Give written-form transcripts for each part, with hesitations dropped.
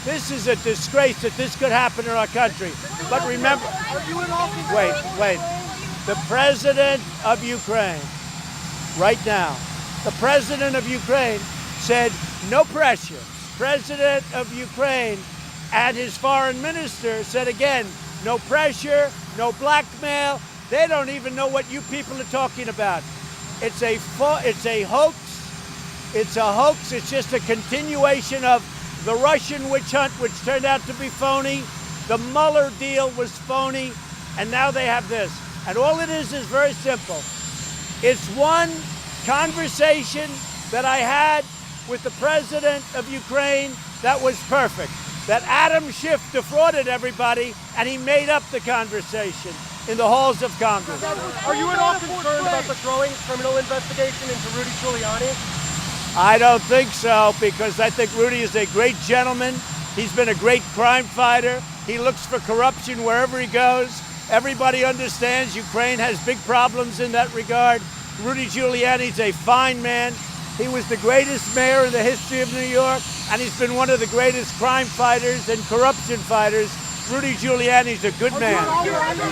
This is a disgrace that this could happen in our country. But remember, wait. The president of Ukraine, right now, the president of Ukraine said no pressure. President of Ukraine and his foreign minister said again, no pressure, no blackmail. They don't even know what you people are talking about. It's a hoax. It's a hoax. It's just a continuation of the Russian witch hunt, which turned out to be phony. The Mueller deal was phony. And now they have this. And all it is very simple. It's one conversation that I had with the president of Ukraine that was perfect. That Adam Schiff defrauded everybody, and he made up the conversation in the halls of Congress. Are you at all concerned about the growing criminal investigation into Rudy Giuliani? I don't think so, because I think Rudy is a great gentleman. He's been a great crime fighter. He looks for corruption wherever he goes. Everybody understands Ukraine has big problems in that regard. Rudy Giuliani's a fine man. He was the greatest mayor in the history of New York, and he's been one of the greatest crime fighters and corruption fighters. Rudy Giuliani's a good man. Would you like to see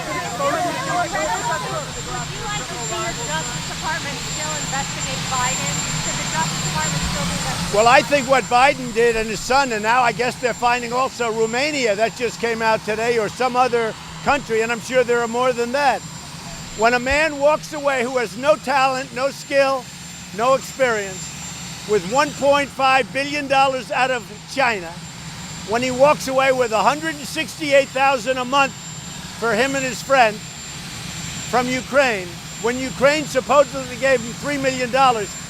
your Justice Department still investigate Biden? Should the Justice Department still do that? Well, I think what Biden did and his son, and now I guess they're finding also Romania, that just came out today, or some other country, and I'm sure there are more than that. When a man walks away who has no talent, no skill, no experience, with $1.5 billion out of China, when he walks away with $168,000 a month for him and his friend from Ukraine, when Ukraine supposedly gave him $3 million,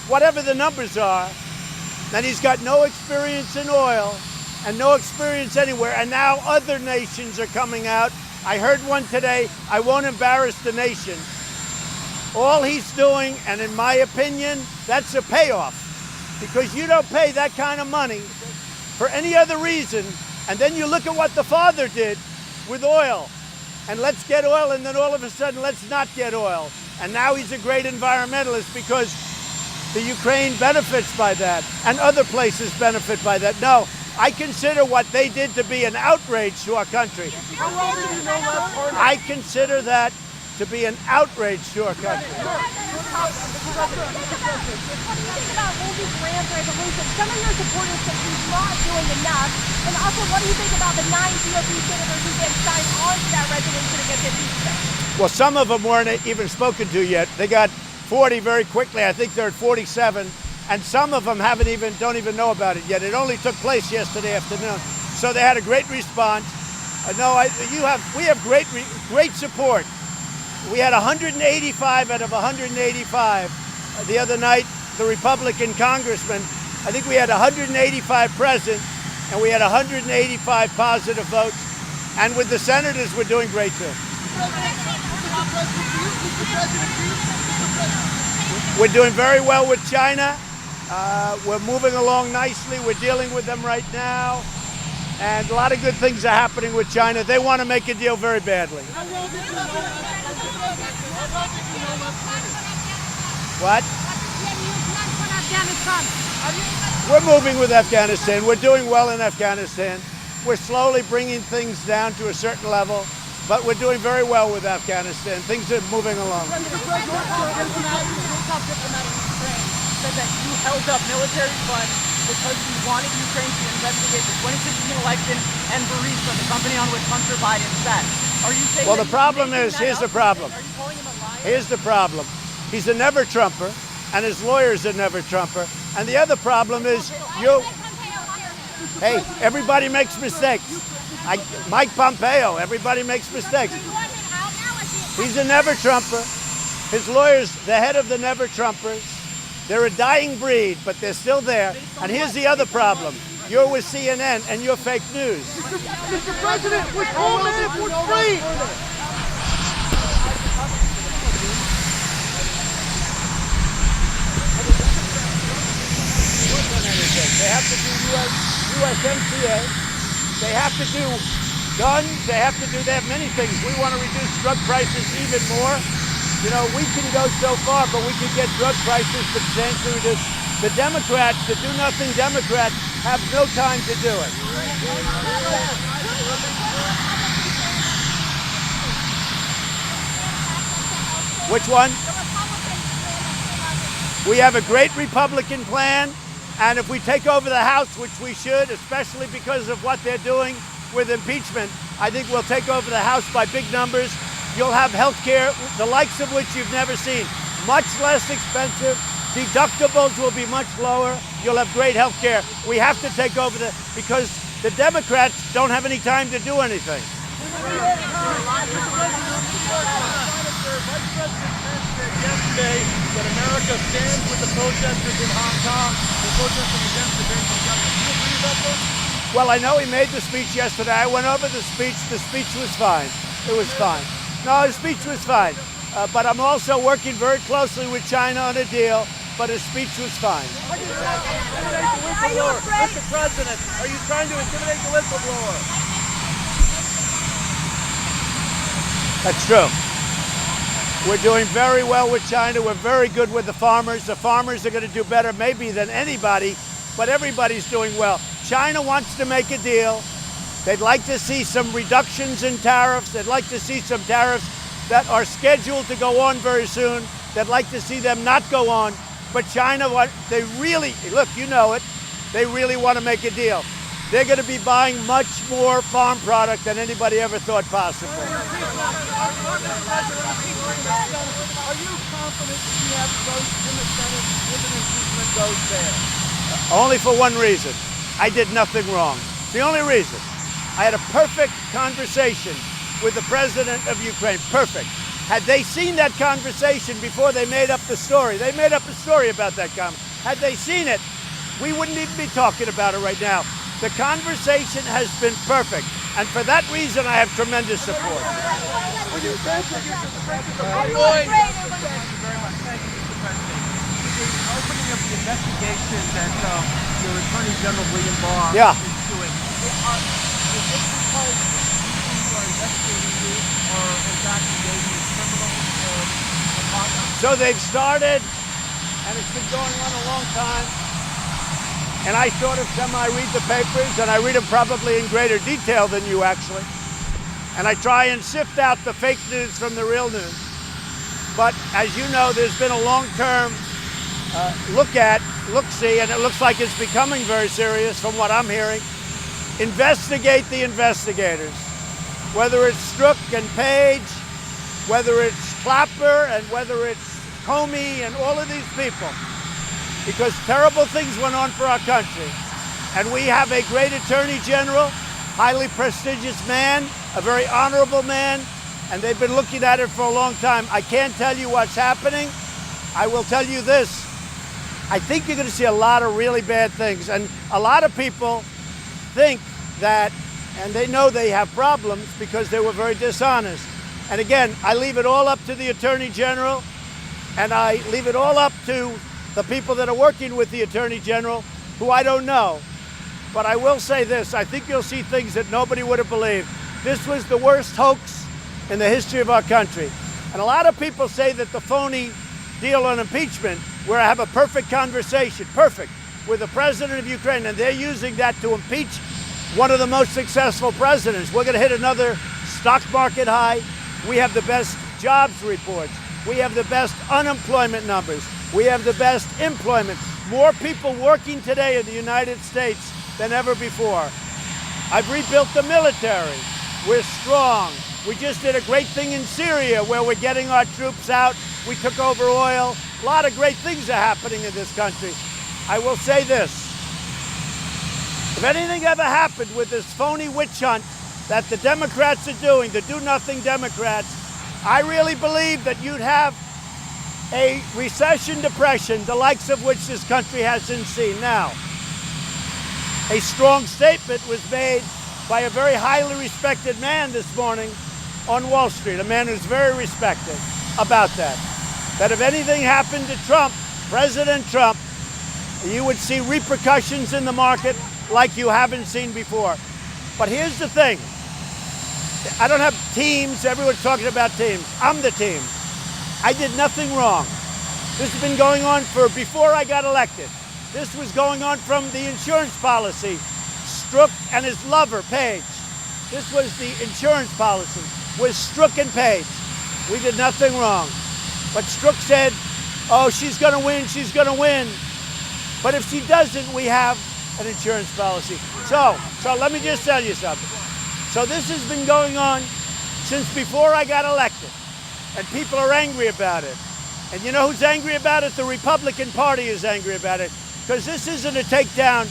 whatever the numbers are, then he's got no experience in oil and no experience anywhere, and now other nations are coming out. I heard one today, I won't embarrass the nation. All he's doing, and in my opinion, that's a payoff. Because you don't pay that kind of money for any other reason, and then you look at what the father did with oil. And let's get oil, and then all of a sudden, let's not get oil. And now he's a great environmentalist because the Ukraine benefits by that, and other places benefit by that. No, I consider what they did to be an outrage to our country. I consider that to be an outrage to our country. What do you think about Lindsey Graham's resolution? Some of your supporters say he's not doing enough. And also, what do you think about the 9 GOP senators who did sign on to that resolution against impeachment? Well, some of them weren't even spoken to yet. They got 40 very quickly. I think they're at 47. And some of them don't even know about it yet. It only took place yesterday afternoon. So they had a great response. We have great support. We had 185 out of 185 the other night, the Republican congressman. I think we had 185 present, and we had 185 positive votes. And with the senators, we're doing great too. We're doing very well with China. We're moving along nicely. We're dealing with them right now. And a lot of good things are happening with China. They want to make a deal very badly. What? We're moving with Afghanistan. We're doing well in Afghanistan. We're slowly bringing things down to a certain level, but we're doing very well with Afghanistan. Things are moving along. Said that you held up military funds because you wanted Ukraine to investigate the 2016 election and Burisma, the company on which Hunter Biden sat. Are you saying? Well, the problem is, here's the problem. Are you calling him a liar? Here's the problem. He's a never-Trumper, and his lawyer's a never-Trumper. And the other problem is, hey, everybody makes mistakes. Mike Pompeo, everybody makes mistakes. He's a never-Trumper. His lawyer's the head of the never-Trumpers. They're a dying breed, but they're still there. And here's the other problem. You're with CNN, and you're fake news. Mr. President, with all minutes, we're free! They have to do USMCA. They have to do guns. They have many things. We want to reduce drug prices even more. You know, we can go so far, but we can get drug prices substantially reduced. The Democrats, the do-nothing Democrats, have no time to do it. Which one? The Republican plan. We have a great Republican plan, and if we take over the House, which we should, especially because of what they're doing with impeachment, I think we'll take over the House by big numbers. You'll have health care, the likes of which you've never seen. Much less expensive. Deductibles will be much lower. You'll have great health care. We have to take over because the Democrats don't have any time to do anything. Vice President Pence said yesterday that America stands with the protesters in Hong Kong. They're protesting against the Beijing government. Do you agree with that, though? Well, I know he made the speech yesterday. I went over the speech. The speech was fine. It was fine. No, his speech was fine. But I'm also working very closely with China on a deal. But his speech was fine. Are you trying to intimidate the whistleblower? Mr. President, are you trying to intimidate the whistleblower? That's true. We're doing very well with China. We're very good with the farmers. The farmers are going to do better maybe than anybody, but everybody's doing well. China wants to make a deal. They'd like to see some reductions in tariffs. They'd like to see some tariffs that are scheduled to go on very soon. They'd like to see them not go on. But China, they really, look, you know it, they really want to make a deal. They're going to be buying much more farm product than anybody ever thought possible. Are you confident that you have votes in the Senate if an impeachment goes there? Only for one reason. I did nothing wrong. The only reason. I had a perfect conversation with the president of Ukraine. Perfect. Had they seen that conversation before they made up the story, they made up a story about that comment. Had they seen it, we wouldn't even be talking about it right now. The conversation has been perfect. And for that reason, I have tremendous support. Are you confident? Are you afraid? Thank you very much. Thank you, Mr. President. The opening of the investigation that your Attorney General William Barr Yeah. is doing, is it because you are investigating you or in fact engaging in criminal conduct? So they've started, and it's been going on a long time. And I sort of semi-read the papers, and I read them probably in greater detail than you actually. And I try and sift out the fake news from the real news. But as you know, there's been a long-term look-see, and it looks like it's becoming very serious from what I'm hearing. Investigate the investigators. Whether it's Strzok and Page, whether it's Clapper, and whether it's Comey, and all of these people. Because terrible things went on for our country. And we have a great Attorney General, highly prestigious man, a very honorable man, and they've been looking at it for a long time. I can't tell you what's happening. I will tell you this. I think you're going to see a lot of really bad things. And a lot of people think that, and they know they have problems because they were very dishonest. And again, I leave it all up to the Attorney General, and I leave it all up to the people that are working with the Attorney General, who I don't know. But I will say this, I think you'll see things that nobody would have believed. This was the worst hoax in the history of our country. And a lot of people say that the phony deal on impeachment, where I have a perfect conversation, perfect, with the president of Ukraine, and they're using that to impeach one of the most successful presidents. We're going to hit another stock market high. We have the best jobs reports. We have the best unemployment numbers. We have the best employment. More people working today in the United States than ever before. I've rebuilt the military. We're strong. We just did a great thing in Syria where we're getting our troops out. We took over oil. A lot of great things are happening in this country. I will say this. If anything ever happened with this phony witch hunt that the Democrats are doing, the do-nothing Democrats, I really believe that you'd have a recession, depression, the likes of which this country hasn't seen. Now, a strong statement was made by a very highly respected man this morning on Wall Street, a man who's very respected about that. That if anything happened to Trump, President Trump, you would see repercussions in the market like you haven't seen before. But here's the thing. I don't have teams. Everyone's talking about teams. I'm the team. I did nothing wrong. This has been going on for before I got elected. This was going on from the insurance policy. Strzok and his lover, Page. This was the insurance policy, was Strzok and Page. We did nothing wrong. But Strzok said, oh, she's going to win, she's going to win. But if she doesn't, we have an insurance policy. So let me just tell you something. So this has been going on since before I got elected. And people are angry about it. And you know who's angry about it? The Republican Party is angry about it. Because this isn't a takedown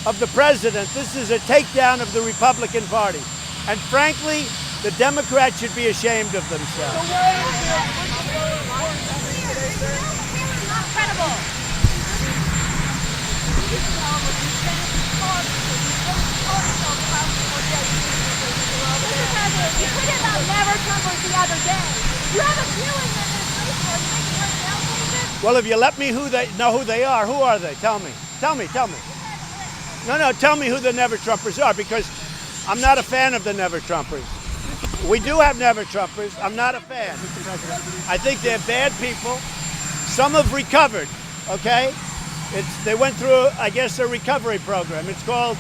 of the president. This is a takedown of the Republican Party. And frankly, the Democrats should be ashamed of themselves. Not credible. Mr. President, you tweeted about never Trumpers the other day. You have a feeling that this race is making her down. Well, if you let me know who they are, who are they? Tell me. Tell me. No, tell me who the Never Trumpers are, because I'm not a fan of the Never Trumpers. We do have Never Trumpers. I'm not a fan. I think they're bad people. Some have recovered, okay? They went through, I guess, a recovery program. It's called,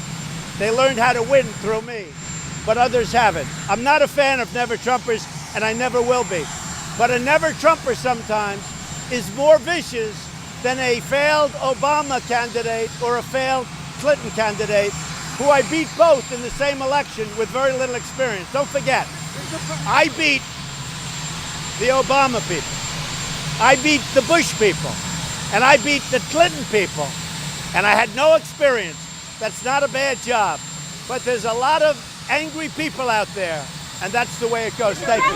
they learned how to win through me, but others haven't. I'm not a fan of Never Trumpers, and I never will be. But a Never Trumper sometimes is more vicious than a failed Obama candidate or a failed Clinton candidate, who I beat both in the same election with very little experience. Don't forget, I beat the Obama people. I beat the Bush people. And I beat the Clinton people. And I had no experience. That's not a bad job. But there's a lot of angry people out there. And that's the way it goes. Thank you.